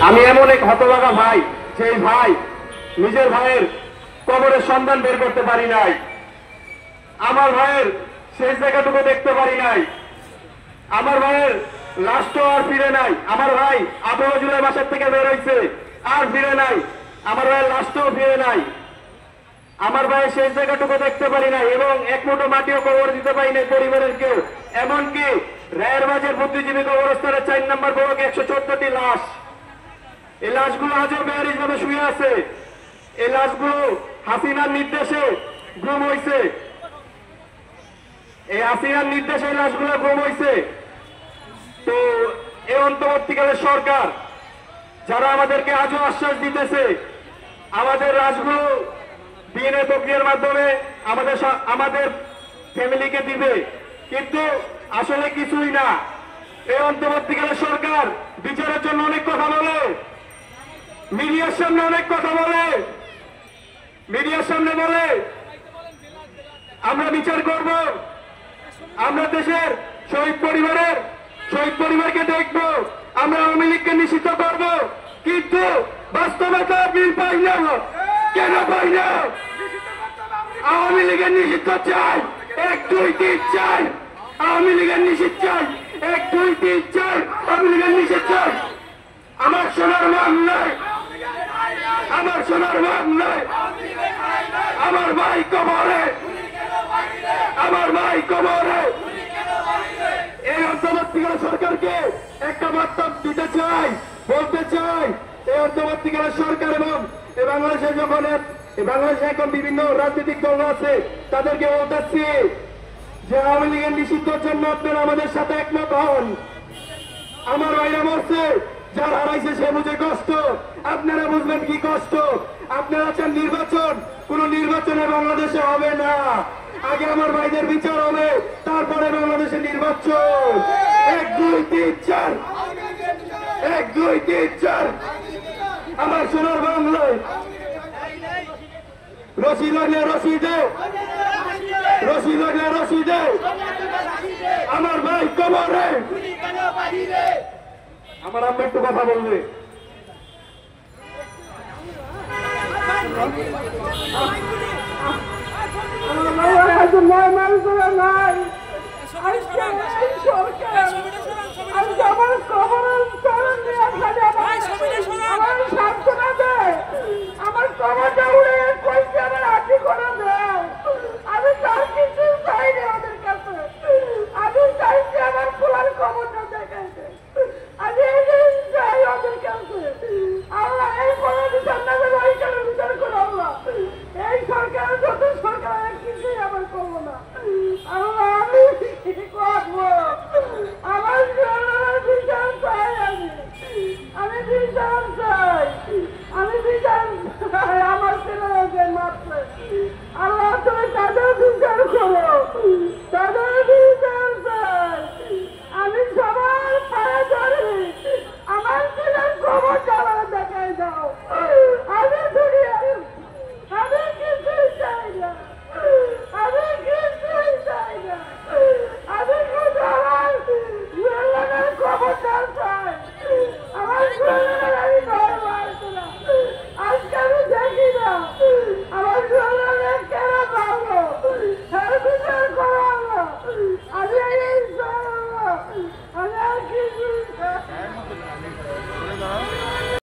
আমি এমন এক হতভাগা ভাই, সেই ভাই নিজের ভাইয়ের কবরের সন্ধান বের করতে পারি নাই, আমার ভাইয়ের শেষ জায়গাটুকু দেখতে পারি নাই, আমার ভাইয়ের লাশটাও আর ফিরে নাই। আমার ভাই 18 জুলাই বাসার থেকে বের হয়েছে, আর ফিরে নাই, আমার ভাইয়ের লাশটাও ফিরে নাই, আমার ভাইয়ের শেষ জায়গাটুকু দেখতে পারি নাই, এবং এক মুঠো মাটিও কবর দিতে পারি নাই পরিবারের কেউ। এমনকি রায়েরবাজার বুদ্ধিজীবী কবরস্থানের 4 নম্বর ব্লকে 114টি লাশ, এই লাশগুলো আজও বেয়ারিশ ভাবে শুয়ে আছে। এই লাশগুলো হাসিনার নির্দেশে গুম হয়েছে, এই হাসিনার নির্দেশে এই লাশগুলো গুম হয়েছে। তো এই অন্তর্বর্তীকালের সরকার যারা আমাদেরকে আজও আশ্বাস দিতেছে আমাদের লাশগুলো ডিএনএ প্রক্রিয়ার মাধ্যমে আমাদের ফ্যামিলিকে দিবে, কিন্তু আসলে কিছুই না। এই অন্তর্বর্তীকালের সরকার বিচারের জন্য অনেক কথা বলে, মিডিয়ার সামনে অনেক কথা বলে, মিডিয়ার সামনে বলে আমরা বিচার করব, আমরা দেশের শহীদ পরিবারকে দেখব, আমরা আওয়ামী লীগকে নিষিদ্ধ করব, কিন্তু বাস্তবতা বিল পাই না। কেন পাই না? আওয়ামী লীগের নিষিদ্ধ চাই, 1, 2, 3 চাই, আওয়ামী লীগের নিষিদ্ধ চাই, 1, 2, 3 চাই, আওয়ামী লীগের নিষিদ্ধ চাই। আমার সোনার মান নাই, আমার সোনার মান নাই, আমার ভাই কবরে, আমার ভাই কবরে। এই অন্তর্বর্তীকালীন সরকারকে একটা বার্তা দিতে চাই, বলতে চাই, এই অন্তর্বর্তীকালীন সরকার এবং বাংলাদেশে বাংলাদেশে এখন বিভিন্ন রাজনৈতিক দল আছে, তাদেরকে বলতেছি যে আওয়ামী লীগের নিষিদ্ধের জন্য আপনারা আমাদের সাথে একমত হন। আমার ভাইরা মরছে, যার হারাইছে সে বুঝে কষ্ট, আপনারা বুঝবেন কি কষ্ট। আপনারা চান নির্বাচন, কোন নির্বাচনে বাংলাদেশে হবে না, আগে আমার ভাইদের বিচার হবে, তারপরে বাংলাদেশে নির্বাচন। 1, 2, 3 4, 1, 2, 3 4। আমার সোনার বাংলায় রশি লাগলে রশি দে, রশি লাগলে রশি দে, আমার ভাই কবরে। আমার আম্মা একটু কথা বলবে। আমার খবর